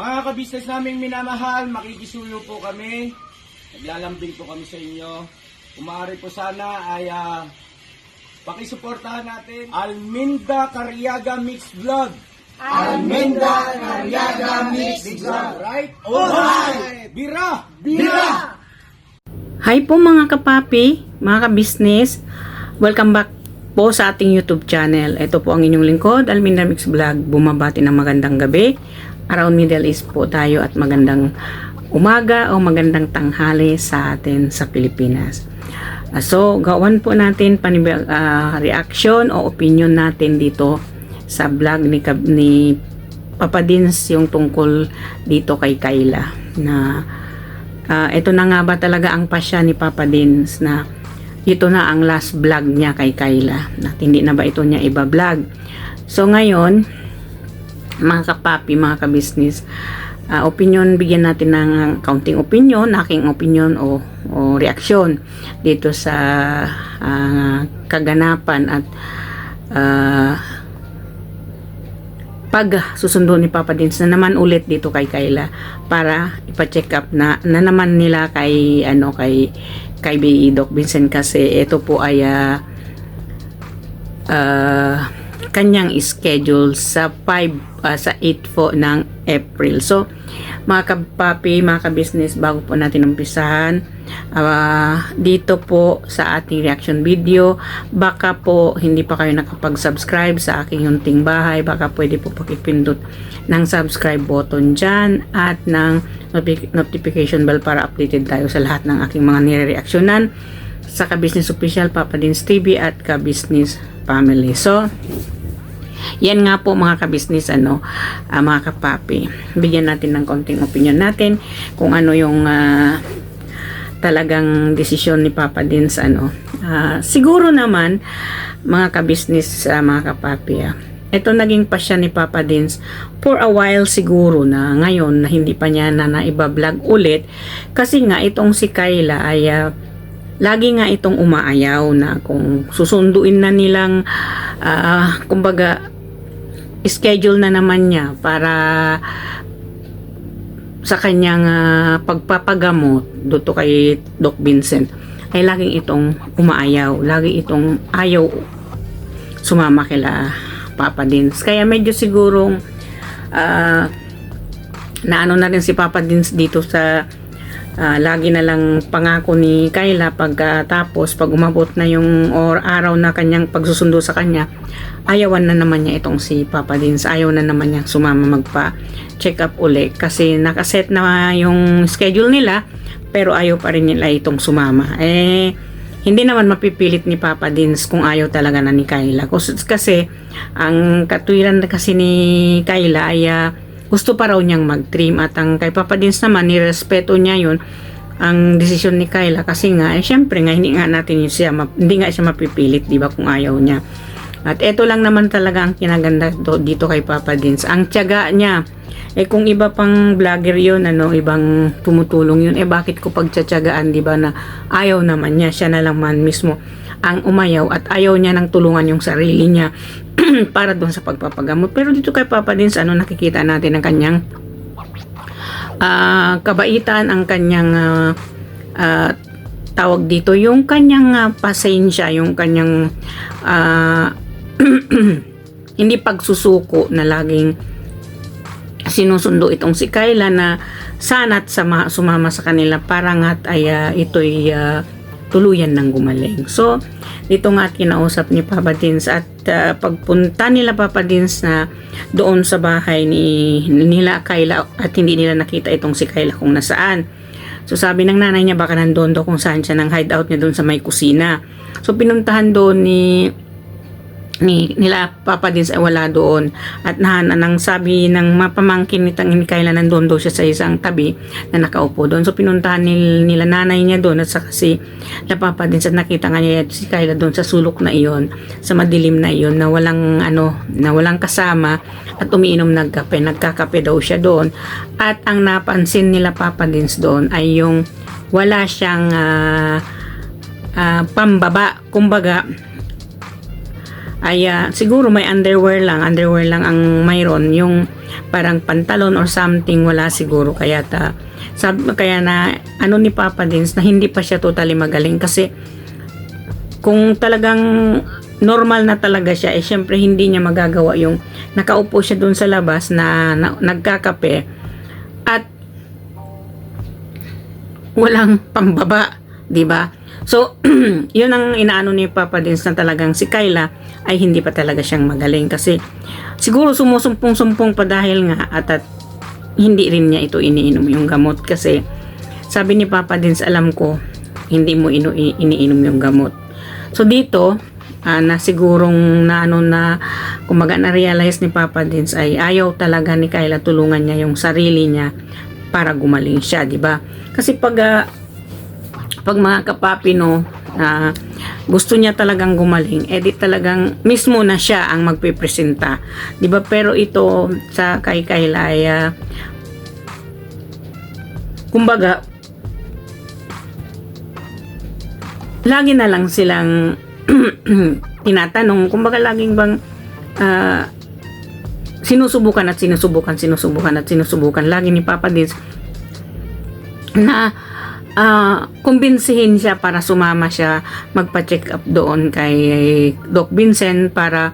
Mga kabisnes naming minamahal, makikisuyo po kami. Naglalambing po kami sa inyo. Kung maaari po sana ay pakisuportahan natin Alminda Cariaga Mix Vlog. Alminda Cariaga Mix Vlog. Right? Alright! Bira! Bira! Hi po mga kapapi, mga kabisnes. Welcome back po sa ating YouTube channel. Ito po ang inyong lingkod, Alminda Mix Vlog. Bumabati ng magandang gabi. Around Middle East po tayo at magandang umaga o magandang tanghali sa atin sa Pilipinas. So, gawan po natin reaction o opinion natin dito sa vlog ni Papa Dins yung tungkol dito kay Kayla na ito na nga ba talaga ang pasya ni Papa Dins na ito na ang last vlog niya kay Kayla na hindi na ba ito niya iba-vlog. So ngayon mga kapapi, mga kabisnes, bigyan natin ng counting opinion, aking opinion o reaksyon dito sa kaganapan at pag susundo ni Papa Dins na naman ulit dito kay Kayla para ipa-check up na naman nila kay Doc Vincent kasi ito po ay kanyang schedule sa 8 po ng April. So, mga kapapi, mga kabisnes, bago po natin umpisahan, dito po sa ating reaction video, baka po hindi pa kayo nakapag-subscribe sa aking yunting bahay, baka pwede po pakipindot ng subscribe button dyan at ng notification bell para updated tayo sa lahat ng aking mga nire-reaksyonan sa Kabisnes Official, Papa Dins TV at Kabisnes Family. So, yan nga po mga kabisnes, mga kapapi. Bigyan natin ng konting opinion natin kung ano yung talagang desisyon ni Papa Dins. Siguro naman, mga kabisnes, mga kapapi, ito naging pasya ni Papa Dins for a while siguro na ngayon na hindi pa niya na naiba-vlog ulit kasi nga itong si Kayla ay lagi nga itong umaayaw na kung susunduin na nilang kumbaga schedule na naman niya para sa kanyang pagpapagamot dito kay Doc Vincent ay laging itong umaayaw, lagi itong ayaw sumama kila Papa Dins. Kaya medyo sigurong naano na rin si Papa Dins dito sa lagi na lang pangako ni Kayla pagkatapos pag umabot na yung araw na kanyang pagsusundo sa kanya, ayawan na naman niya itong si Papa Dins, ayaw na naman niya sumama magpa check up uli kasi nakaset na yung schedule nila pero ayaw pa rin nila itong sumama. Hindi naman mapipilit ni Papa Dins kung ayaw talaga na ni Kayla kasi ang katwiran kasi ni Kayla ay gusto pa raw niyang mag-trim at ang kay Papa Dins naman nirespeto niya yun ang desisyon ni Kayla kasi nga syempre nga hindi nga siya mapipilit, di ba, kung ayaw niya. At eto lang naman talaga ang kinaganda dito kay Papa Dins, ang tiyaga niya. Kung iba pang vlogger yun, ibang tumutulong yun, bakit ko pagtsatsagaan, di ba, na ayaw naman niya, siya na lang man mismo ang umayaw at ayaw niya nang tulungan yung sarili niya para doon sa pagpapagamot. Pero dito kay Papa Dins, nakikita natin ang kanyang kabaitan, ang kanyang tawag dito, yung kanyang pasensya, yung kanyang hindi pagsusuko na laging sinusundo itong si Kayla na sana't sumama sa kanila para nga't ay ito'y tuluyan ng gumaling. So, dito nga kinausap ni Papa Dins at pagpunta nila Papa Dins na doon sa bahay nila Kayla at hindi nila nakita itong si Kayla kung nasaan. So, sabi ng nanay niya baka nandoon daw kung saan siya ng hideout niya doon sa may kusina. So, pinuntahan doon nila Papa Dins ay wala doon at nang sabi ng mapamangkin ni Kayla nandoon daw siya sa isang tabi na nakaupo doon. So pinuntahan nila nanay niya doon at saka si Papa Dins at nakita nga niya si Kayla doon sa sulok na iyon, sa madilim na iyon na walang kasama at umiinom ng kape. Nagkakape daw siya doon at ang napansin nila Papa Dins doon ay yung wala siyang pambaba, kumbaga ay siguro may underwear lang ang mayroon, yung parang pantalon or something, wala siguro. Kaya kaya na ano ni Papa Dins na hindi pa siya totally magaling, kasi kung talagang normal na talaga siya, syempre hindi niya magagawa yung nakaupo siya dun sa labas na nagkakape at walang pambaba, di ba? So, yun ang inaano ni Papa Dins, na talagang si Kyla ay hindi pa talaga siyang magaling, kasi siguro sumusumpong-sumpong pa dahil nga at hindi rin niya ito iniinom yung gamot, kasi sabi ni Papa Dins, alam ko hindi mo iniinom yung gamot. So dito na sigurong kumbaga na-realize ni Papa Dins ay ayaw talaga ni Kyla tulungan niya yung sarili niya para gumaling siya, di ba? Kasi pag mga kapapi, no, gusto niya talagang gumaling, di talagang mismo na siya ang magpipresenta, di ba? Pero ito sa kay Kyla ay kumbaga lagi na lang silang tinatanong, kumbaga laging bang sinusubukan lagi ni Papa Dins na kumbinsihin siya para sumama siya magpa-check up doon kay Doc Vincent para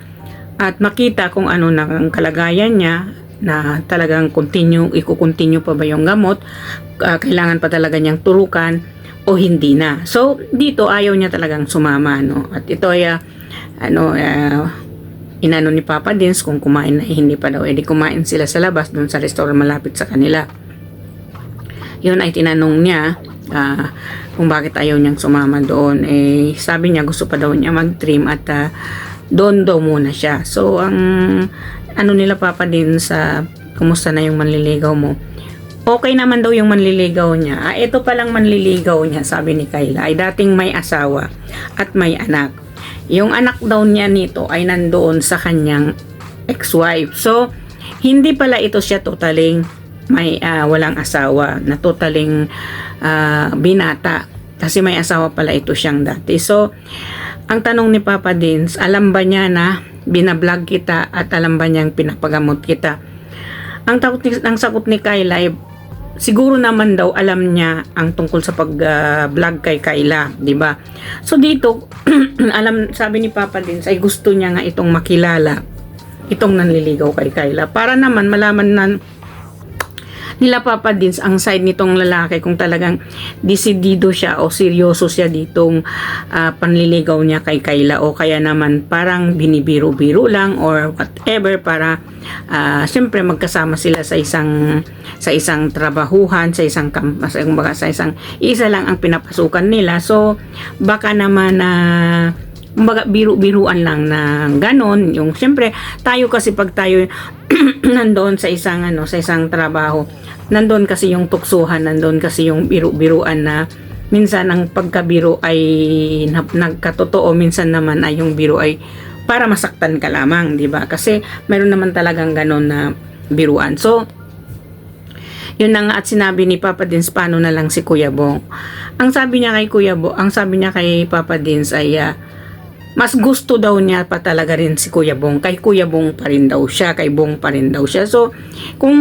at makita kung ano na ang kalagayan niya, na talagang iko-continue pa ba yung gamot, kailangan pa talaga niyang turukan o hindi na. So dito ayaw niya talagang sumama, no? At ito ay inano ni Papa Dins kung kumain na, hindi pa daw, edi kumain sila sa labas doon sa restaurant malapit sa kanila. Yun ay tinanong niya kung bakit ayaw niyang sumama doon. Sabi niya gusto pa daw niya mag-trim at doon daw muna siya. So ang ano nila Papa Dins, kumusta na yung manliligaw mo? Okay naman daw yung manliligaw niya. Ito palang manliligaw niya, sabi ni Kyla, ay dating may asawa at may anak. Yung anak daw niya nito ay nandoon sa kanyang ex-wife. So hindi pala ito siya totaling walang asawa, na totaling binata, kasi may asawa pala ito siyang dati. So ang tanong ni Papa Dins, alam ba niya na binablog kita at alam ba niyang pinapagamot kita? Ang sagot ni Kyla ay siguro naman daw alam niya ang tungkol sa pag-vlog kay Kyla, di ba? So dito sabi ni Papa Dins ay gusto niya nga itong makilala, itong nanliligaw kay Kyla, para naman malaman nila Papa Dins ang side nitong lalaki, kung talagang desidido siya o seryoso siya ditong panliligaw niya kay Kyla, o kaya naman parang binibiro-biro lang or whatever, para siyempre magkasama sila sa isang trabahuhan, sa isang isa lang ang pinapasukan nila. So baka naman kumbaga biru-biruan lang na ganon. Yung siyempre tayo kasi pag tayo nandoon sa isang trabaho, nandoon kasi yung tuksuhan, nandoon kasi yung biru-biruan, na minsan ang pagkabiro ay nagkatotoo, minsan naman ay yung biro ay para masaktan ka lamang, di ba? Kasi meron naman talagang ganon na biruan. So yun na nga, at sinabi ni Papa Dins, paano na lang si Kuya Bong? Ang sabi niya kay Papa Dins ay mas gusto daw niya pa talaga rin si Kuya Bong. Kay Kuya Bong pa rin daw siya. Kay Bong pa rin daw siya. So, kung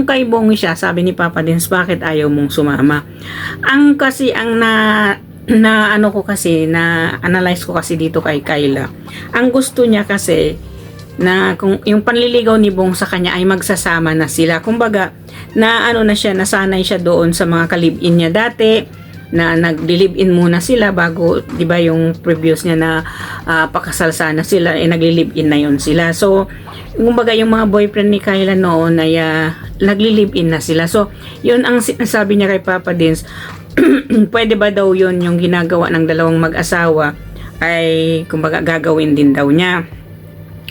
kay Bong siya, sabi ni Papa Dins, bakit ayaw mong sumama? Ang na-analyze ko kasi dito kay Kyla. Ang gusto niya kasi, na kung yung panliligaw ni Bong sa kanya ay magsasama na sila. Kumbaga, nasanay siya doon sa mga kalib-in niya dati, na nag-live-in muna sila bago, di ba, yung previous niya na pakasal sana sila, nagli-live-in na yon sila. So kumbaga yung mga boyfriend ni Kyla noon ay nagli-live-in na sila. So yun ang sabi niya kay Papa Dins, pwede ba daw yun yung ginagawa ng dalawang mag-asawa ay kumbaga gagawin din daw niya.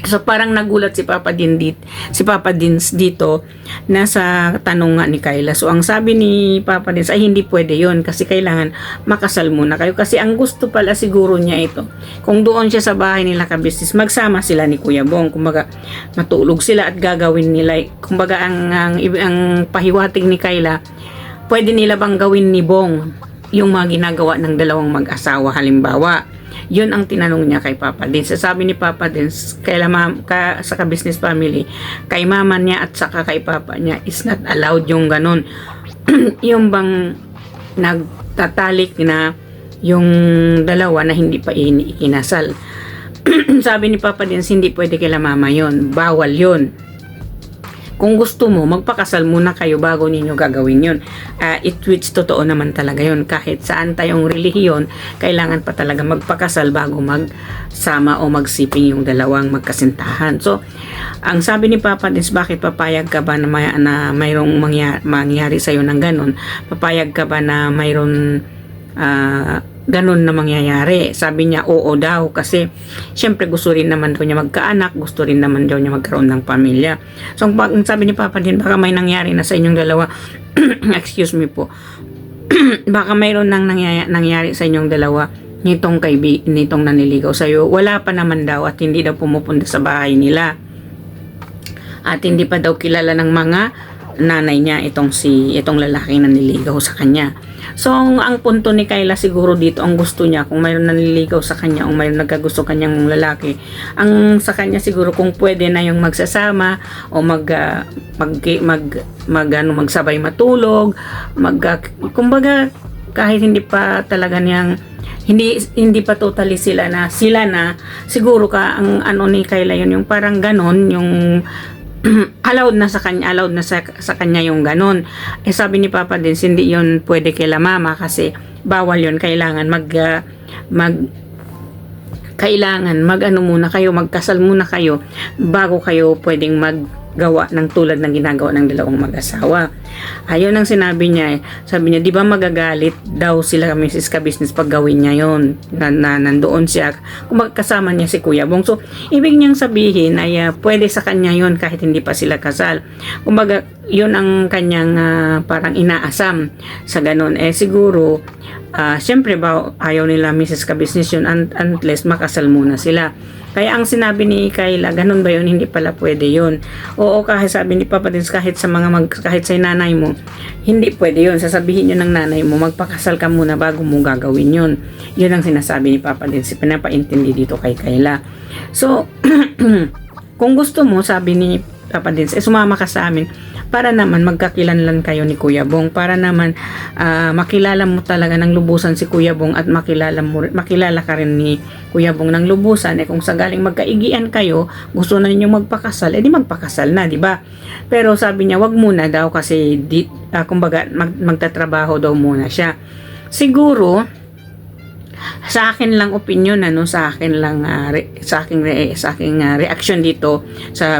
So parang nagulat si Papa Dins dito na sa tanong nga ni Kyla. So ang sabi ni Papa Dins ay hindi pwede yon, kasi kailangan makasal muna kayo. Kasi ang gusto pala siguro niya ito, kung doon siya sa bahay nila ka-business, magsama sila ni Kuya Bong. Kumbaga matulog sila at gagawin nila. Kumbaga ang pahiwatig ni Kyla, pwede nila bang gawin ni Bong yung mga ginagawa ng dalawang mag-asawa? Halimbawa, Yun ang tinanong niya kay Papa Dins. Sabi ni Papa Dins, sa ka-business family, kay mama niya at saka kay papa niya, is not allowed yung ganun. Yung bang nagtatalik na yung dalawa na hindi pa ikinasal. Sabi ni Papa Dins, hindi pwede kila mama yun. Bawal yun. Kung gusto mo, magpakasal muna kayo bago ninyo gagawin yun. Which totoo naman talaga yun. Kahit saan tayong relihiyon, kailangan pa talaga magpakasal bago magsama o magsiping yung dalawang magkasintahan. So, ang sabi ni Papa Dins, bakit papayag ka ba na mayroong mangyari sa'yo ng ganun? Papayag ka ba na mayroon ganun na mangyayari? Sabi niya, oo daw, kasi syempre gusto rin naman daw niya magkaanak, gusto rin naman daw niya magkaroon ng pamilya. So, ang sabi ni Papa din, baka may nangyari na sa inyong dalawa, excuse me po, baka mayroon nang nangyari sa inyong dalawa nitong naniligaw sa'yo. Wala pa naman daw at hindi daw pumupunta sa bahay nila. At hindi pa daw kilala ng mga nanay niya itong lalaki na niligaw sa kanya. So, ang punto ni Kayla siguro dito, ang gusto niya, kung mayroon nanliligaw sa kanya o mayroon nagkagusto kanyang lalaki, ang sa kanya siguro kung pwede na yung magsasama o magsabay matulog, kumbaga kahit hindi pa talaga niyang hindi pa totally sila na siguro ang ano ni Kayla yun, yung parang ganon, yung allowed na sa kanya yung ganon. Sabi ni Papa din, hindi yun pwede kila mama kasi bawal yun. Kailangan magkasal muna kayo bago kayo pwedeng maggawa ng tulad ng ginagawa ng dalawang mag-asawa. Ayun ang sinabi niya. Sabi niya, di ba magagalit daw sila Mrs. Ka-Business pag gawin niya yun, na nandoon siya, kung magkasama niya si Kuya Bong. So, ibig niyang sabihin ay pwede sa kanya yun kahit hindi pa sila kasal. Kumbaga, yun ang kanyang parang inaasam sa ganun. Siguro, syempre ba ayaw nila Mrs. Ka-Business yun unless makasal muna sila. Kaya ang sinabi ni Kayla, ganun ba yun? Hindi pala pwede yun. Oo, kahit sabi ni Papa Dins, kahit sa nanay mo, hindi pwede yun. Sasabihin yun ng nanay mo, magpakasal ka muna bago mo gagawin yun. Yun ang sinasabi ni Papa Dins. Pinapaintindi dito kay Kayla. So, kung gusto mo, sabi ni Papa Dins, sumama ka sa amin para naman magkakilanlan kayo ni Kuya Bong, para naman makilala mo talaga ng lubusan si Kuya Bong at makilala ka rin ni Kuya Bong ng lubusan. Kung sagaling magkaigian kayo, gusto na ninyo magpakasal, di magpakasal na, di ba? Pero sabi niya, wag muna daw kasi kumbaga magtatrabaho daw muna siya. Siguro sa akin lang opinion, sa aking reaction dito sa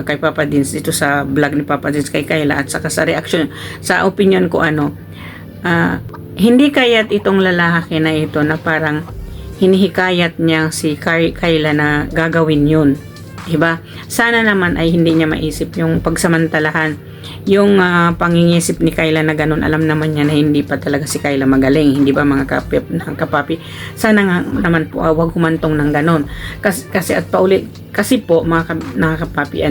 kay Papa Dins, dito sa vlog ni Papa Dins kay Kayla, at saka sa reaction sa opinion ko, hindi kaya't itong lalaki na ito na parang hinihikayat niya si Kayla na gagawin yun, diba? Sana naman ay hindi niya maisip yung pagsamantalahan yung pangingisip ni Kayla na ganun. Alam naman niya na hindi pa talaga si Kayla magaling, hindi ba mga kapapi? Sana nga naman po wag humantong ng ganun. Kasi po mga kapapi,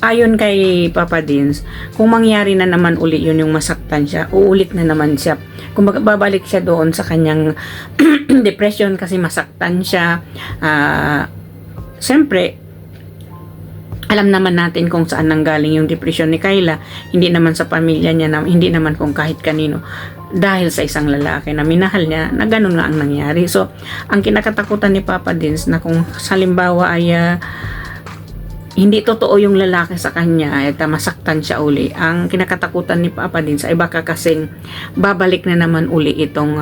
ayon kay Papa Dins, kung mangyari na naman uli yun, yung masaktan siya, uulit na naman siya. Kung babalik siya doon sa kanyang depression kasi masaktan siya. Siyempre, alam naman natin kung saan nanggaling yung depression ni Kayla. Hindi naman sa pamilya niya, hindi naman kung kahit kanino. Dahil sa isang lalaki na minahal niya, na ganun nga ang nangyari. So, ang kinakatakutan ni Papa Dins na kung halimbawa ay hindi totoo yung lalaki sa kanya at masaktan siya uli, ang kinakatakutan ni Papa Dins ay baka kasing babalik na naman uli itong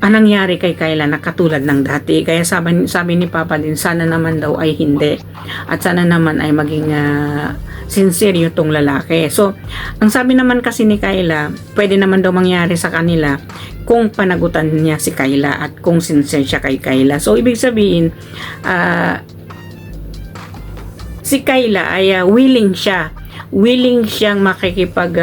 nangyari kay Kayla na katulad ng dati. Kaya sabi ni Papa din, sana naman daw ay hindi, at sana naman ay maging sincere itong lalaki. So, ang sabi naman kasi ni Kayla, pwede naman daw mangyari sa kanila kung panagutan niya si Kayla at kung sincere siya kay Kayla. So, ibig sabihin, si Kayla ay willing siyang makikipag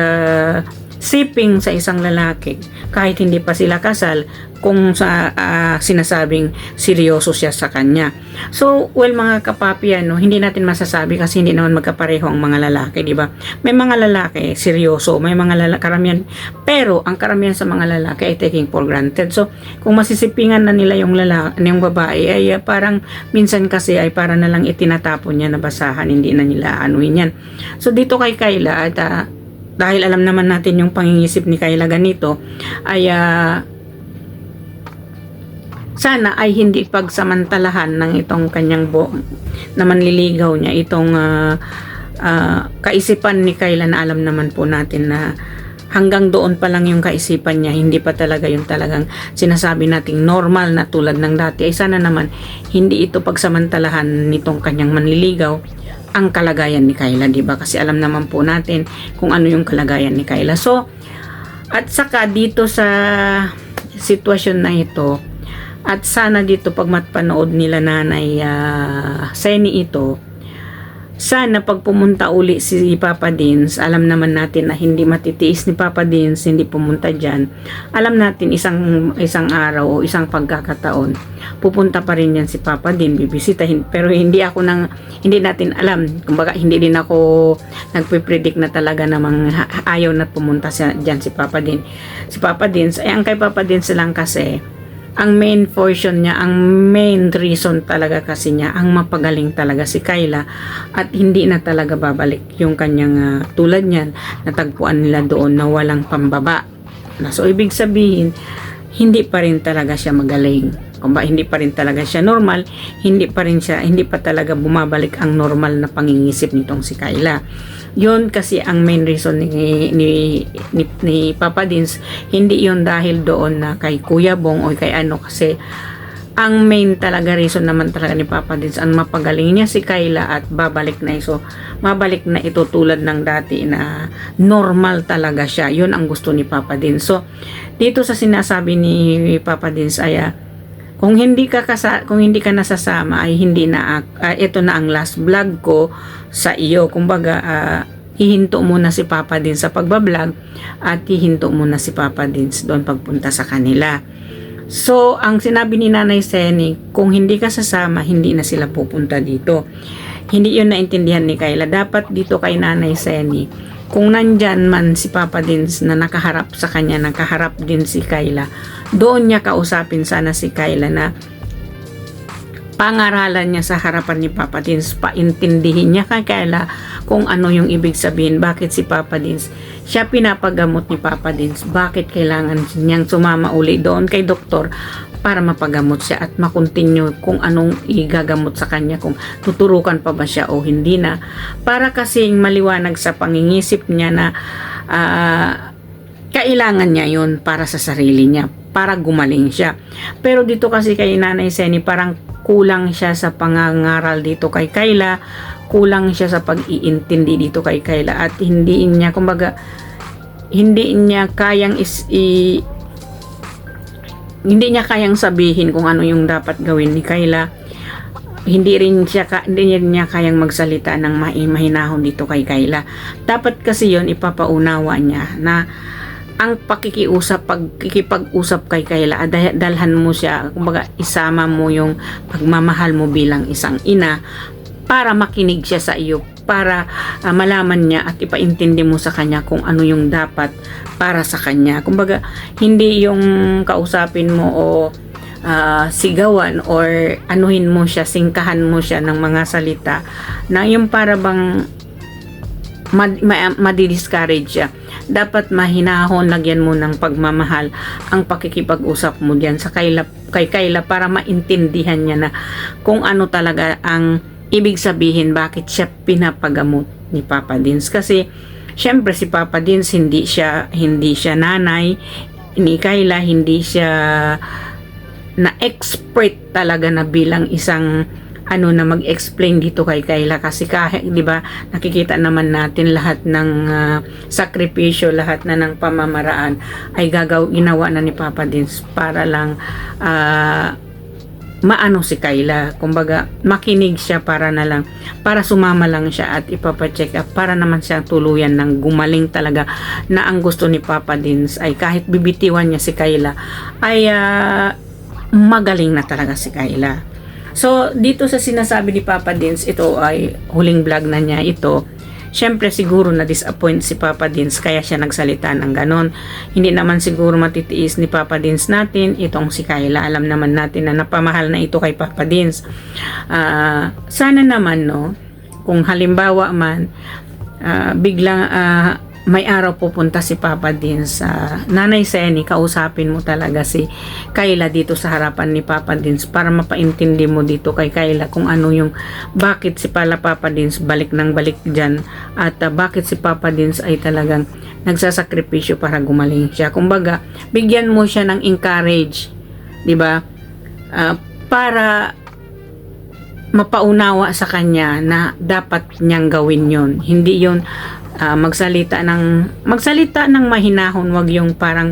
siping sa isang lalaki kahit hindi pa sila kasal, kung sa sinasabing seryoso siya sa kanya. So, well mga kapapi, hindi natin masasabi kasi hindi naman magkapareho ang mga lalaki, di ba? May mga lalaki seryoso, may mga karamihan, pero ang karamihan sa mga lalaki ay taking for granted. So, kung masisipingan na nila yung yung babae, ay parang minsan kasi ay para na lang itinatapon niya na basahan, hindi na nila anuin yan. So, dito kay Kayla, at dahil alam naman natin yung pangingisip ni Kayla ganito, ay sana ay hindi pagsamantalahan ng itong kanyang na manliligaw niya, itong kaisipan ni Kayla, na alam naman po natin na hanggang doon pa lang yung kaisipan niya, hindi pa talaga yung talagang sinasabi nating normal na tulad ng dati. Ay sana naman hindi ito pagsamantalahan nitong kanyang manliligaw ang kalagayan ni Kayla, di ba? Kasi alam naman po natin kung ano yung kalagayan ni Kayla. So, at saka dito sa sitwasyon na ito, at sana dito pag matpanood nila Nanay Seni ito, sana pag pumunta uli si Papa Dins, alam naman natin na hindi matitiis ni Papa Dins, hindi pumunta dyan. Alam natin isang araw o isang pagkakataon, pupunta pa rin yan si Papa Dins, bibisitahin. Pero hindi natin alam. Kumbaga, hindi din ako nagpe-predict na talaga namang ayaw na pumunta dyan si Papa Dins. Si Papa Dins, ay ang kay Papa Dins lang kasi, ang main portion niya, ang main reason talaga kasi niya, ang mapagaling talaga si Kayla at hindi na talaga babalik yung kanyang tulad niyan, natagpuan nila doon na walang pambaba. So, ibig sabihin, hindi pa rin talaga siya magaling. Kung ba, hindi pa rin talaga siya normal, hindi pa talaga bumabalik ang normal na pangingisip nitong si Kayla. Yun kasi ang main reason ni Papa Dins, hindi yun dahil doon na kay Kuya Bong o kay kasi ang main talaga reason naman talaga ni Papa Dins, ang mapagaling niya si Kayla at babalik na ito. Mabalik na ito tulad ng dati na normal talaga siya. Yun ang gusto ni Papa Dins. So, dito sa sinasabi ni Papa Dins ay kung hindi ka nasasama ay hindi na ito na ang last vlog ko sa iyo. Kumbaga hihinto muna si Papa Dins sa pagbablog at hihinto muna si Papa Dins doon pagpunta sa kanila. So, ang sinabi ni Nanay Seni, kung hindi ka sasama, hindi na sila pupunta dito. Hindi yun naintindihan ni Kayla. Dapat dito kay Nanay Seni, kung nandyan man si Papa Dins na nakaharap sa kanya, nakaharap din si Kayla, doon niya kausapin sana si Kayla na pangaralan niya sa harapan ni Papa Dins, paintindihin niya kay Kayla kung ano yung ibig sabihin, bakit si Papa Dins, siya pinapagamot ni Papa Dins, bakit kailangan niyang sumama uli doon kay doktor para mapagamot siya at makontinue kung anong igagamot sa kanya, kung tuturukan pa ba siya o hindi na, para kasing maliwanag sa pangingisip niya na kailangan niya yun para sa sarili niya, para gumaling siya. Pero dito kasi kay Nanay Seni, parang kulang siya sa pangangaral dito kay Kayla, kulang siya sa pag-iintindi dito kay Kayla at hindi niya, kumbaga, hindi niya kayang sabihin kung ano yung dapat gawin ni Kayla. Hindi niya kayang magsalita ng mahinahon dito kay Kayla. Dapat kasi yon ipapaunawa niya na ang pakikipag-usap kay Kayla, dalhan mo siya, kumbaga isama mo yung pagmamahal mo bilang isang ina para makinig siya sa iyo, para malaman niya at ipaintindi mo sa kanya kung ano yung dapat para sa kanya. Kumbaga, hindi yung kausapin mo o sigawan or anuhin mo siya, singkahan mo siya ng mga salita na yung para bang madi-discourage siya. Dapat mahinahon, lagyan mo ng pagmamahal ang pakikipag-usap mo diyan sa kay Kayla para maintindihan niya na kung ano talaga ang ibig sabihin, bakit siya pinapagamot ni Papa Dins. Kasi syempre si Papa Dins hindi siya nanay ni Kayla, hindi siya na expert talaga na bilang isang na mag-explain dito kay Kayla, kasi kahit 'di ba nakikita naman natin lahat ng sakripisyo, lahat na ng pamamaraan ay ginawa na ni Papa Dins para lang maano si Kayla, kumbaga makinig siya para sumama lang siya at ipapacheck up para naman siya tuluyan ng gumaling talaga, na ang gusto ni Papa Dins ay kahit bibitiwan niya si Kayla ay magaling na talaga si Kayla. So dito sa sinasabi ni Papa Dins, ito ay huling vlog na niya ito. Siyempre siguro na disappoint si Papa Dins kaya siya nagsalita ng ganon. Hindi naman siguro matitiis ni Papa Dins natin itong si Kayla. Alam naman natin na napamahal na ito kay Papa Dins. Sana naman, no, kung halimbawa man biglang may araw pupunta si Papa Dins sa Nanay Seni, kausapin mo talaga si Kayla dito sa harapan ni Papa Dins para mapaintindi mo dito kay Kayla kung ano yung bakit si Papa Dins balik ng balik dyan, at bakit si Papa Dins ay talagang nagsasakripisyo para gumaling siya. Kumbaga, bigyan mo siya ng encourage, di ba? Para mapaunawa sa kanya na dapat niyang gawin yon. Hindi yon magsalita ng mahinahon, wag yung parang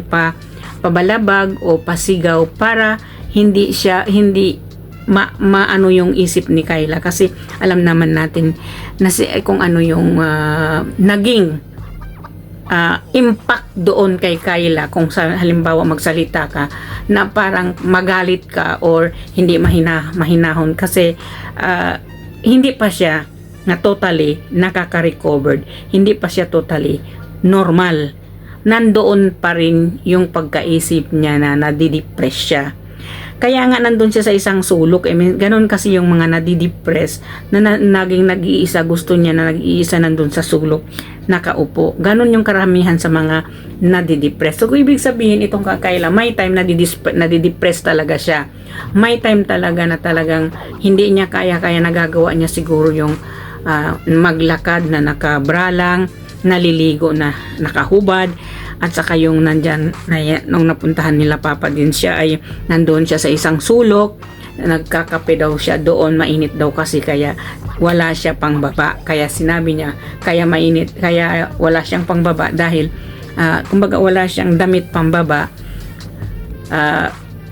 pabalabag o pasigaw para hindi maano yung isip ni Kayla, kasi alam naman natin na kung ano yung naging impact doon kay Kayla kung halimbawa magsalita ka na parang magalit ka or hindi mahinahon, kasi hindi pa siya na totally nakaka-recovered, hindi pa siya totally normal. Nandoon pa rin yung pagkaisip niya na nadidepress siya. Kaya nga nandun siya sa isang sulok. Ganon kasi yung mga nadidepress na naging nag-iisa, gusto niya na nag-iisa nandun sa sulok, nakaupo. Ganon yung karamihan sa mga nadidepress. So, ibig sabihin itong Kayla, may time nadidepress talaga siya. May time talaga na talagang hindi niya kaya nagagawa niya siguro yung maglakad na nakabralang, naliligo na nakahubad, at saka yung nandyan nung napuntahan nila Papa Dins, siya ay nandoon siya sa isang sulok, nagkakape daw siya doon, mainit daw kasi kaya wala siya pang baba, kaya sinabi niya kaya mainit, kaya wala siyang pang baba dahil kumbaga wala siyang damit pang baba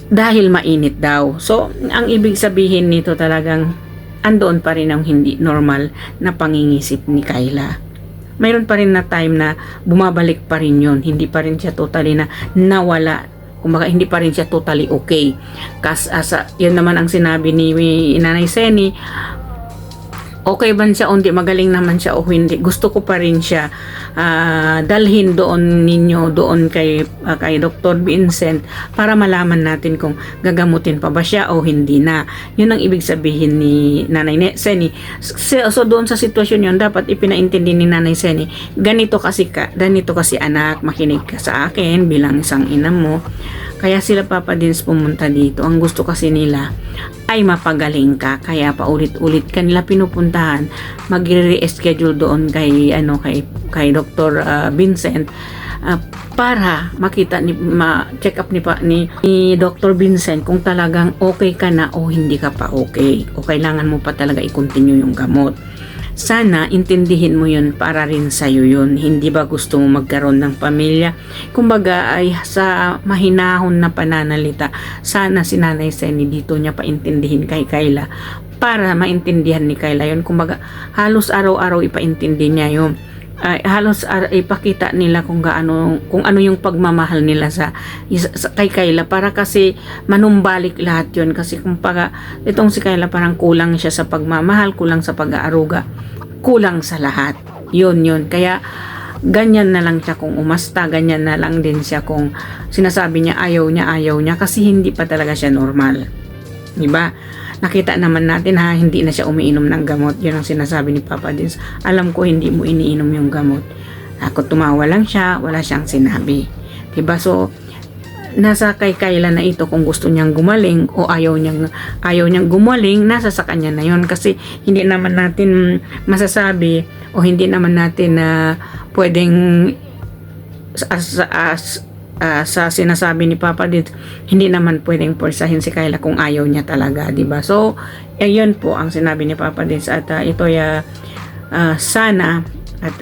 dahil mainit daw. So ang ibig sabihin nito talagang andoon pa rin ang hindi normal na pangingisip ni Kayla. Mayroon pa rin na time na bumabalik pa rin yun. Hindi pa rin siya totally na nawala. Kumbaga, hindi pa rin siya totally okay. Kasi yun naman ang sinabi ni Nanay Seni, okay ba siya o hindi, magaling naman siya o hindi, gusto ko pa rin siya dalhin doon ninyo, doon kay Dr. Vincent para malaman natin kung gagamutin pa ba siya o hindi na. Yun ang ibig sabihin ni Nanay Seni. So doon sa sitwasyon yun, dapat ipinaintindi ni Nanay Seni, ganito kasi anak, makinig ka sa akin bilang isang ina mo. Kaya sila Papa Dins pumunta dito. Ang gusto kasi nila ay mapagaling ka. Kaya paulit-ulit kanila pinupuntahan. Magre-reschedule doon kay Dr. Vincent para makita ma-check up ni Dr. Vincent kung talagang okay ka na o hindi ka pa okay. O kailangan mo pa talaga i-continue yung gamot. Sana intindihin mo yun para rin sa'yo yun. Hindi ba gusto mo magkaroon ng pamilya? Kumbaga ay sa mahinahon na pananalita, sana si Nanay Seni dito niya paintindihin kay Kayla para maintindihan ni Kayla yun. Kumbaga halos araw-araw ipaintindi niya yun. Halos ipakita nila kung ano yung pagmamahal nila sa kay Kayla, para kasi manumbalik lahat yun. Kasi kumbaga itong si Kayla parang kulang siya sa pagmamahal, kulang sa pag-aaruga, kulang sa lahat yun. Kaya ganyan na lang siya kung umasta, ganyan na lang din siya kung sinasabi niya ayaw niya kasi hindi pa talaga siya normal, diba? Nakita naman natin hindi na siya umiinom ng gamot. Yun ang sinasabi ni Papa Dins. Alam ko hindi mo iniinom yung gamot. Ako tumawa lang siya, wala siyang sinabi. Diba? So, nasa kay Kayla na ito kung gusto niyang gumaling o ayaw niyang gumaling, nasa sa kanya na yun. Kasi hindi naman natin masasabi o hindi naman natin pwedeng sa sinasabi ni Papa Dins, hindi naman pwedeng porsahin si Kayla kung ayaw niya talaga, diba? So, ayun po ang sinabi ni Papa Dins, at ito sana At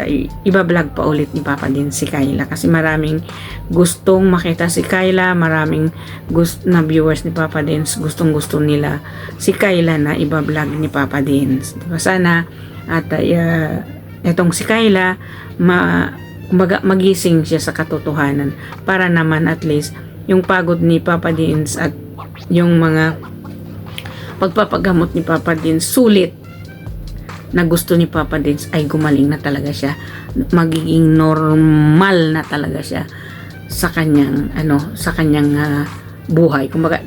iba-vlog pa ulit ni Papa din si Kyla kasi maraming gustong makita si Kyla, maraming na viewers ni Papa Dins gustong-gusto nila si Kyla na iba-vlog ni Papa Dins. Diba? Sana at etong si Kyla kumbaga magising siya sa katotohanan para naman at least yung pagod ni Papa Dins at yung mga pagpapagamot ni Papa Dins sulit na gusto ni Papa Dins ay gumaling na talaga siya, magiging normal na talaga siya sa kanyang buhay. Kumbaga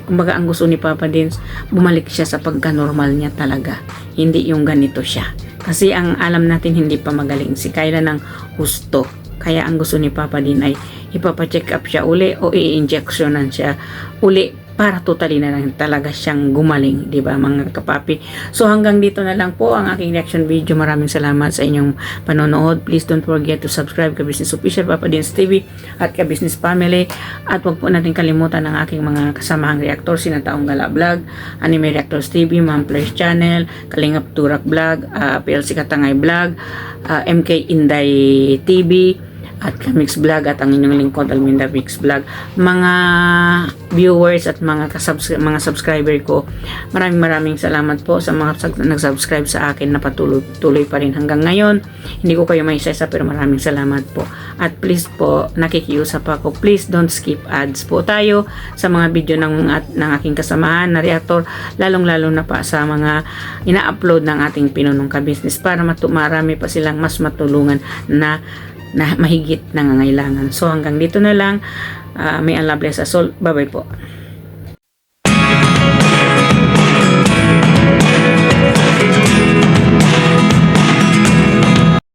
kumbaga ang gusto ni Papa Dins, bumalik siya sa pagka-normal niya talaga, hindi yung ganito siya. Kasi ang alam natin hindi pa magaling si Kyla ng husto. Kaya ang gusto ni Papa din ay ipapacheck up siya uli o i-injectionan siya uli para totally na lang talaga siyang gumaling, di ba mga kapapi? So hanggang dito na lang po ang aking reaction video. Maraming salamat sa inyong panonood. Please don't forget to subscribe ka Business Official Papa Dins TV at ka Business Family. At wag po natin kalimutan ang aking mga kasamahang reactor, sina Taong Gala Vlog, Anime Reactors TV, Ma'am Flash Channel, Kalingap Turak Vlog, PLC Katangay Vlog, MK Inday TV, at Kamix Vlog, at ang inyong lingkod Alminda Mix Vlog. Mga viewers at mga subscriber ko, maraming salamat po sa mga nag-subscribe sa akin na patuloy pa rin hanggang ngayon. Hindi ko kayo maisasa pero maraming salamat po. At please po, nakikiusap ako, please don't skip ads po tayo sa mga video ng aking kasamahan na reactor, lalong-lalo na pa sa mga ina-upload ng ating Pinunong Ka-Business para marami pa silang mas matulungan na mahigit nangangailangan. So hanggang dito na lang. May Allah bless us all. Bye bye po.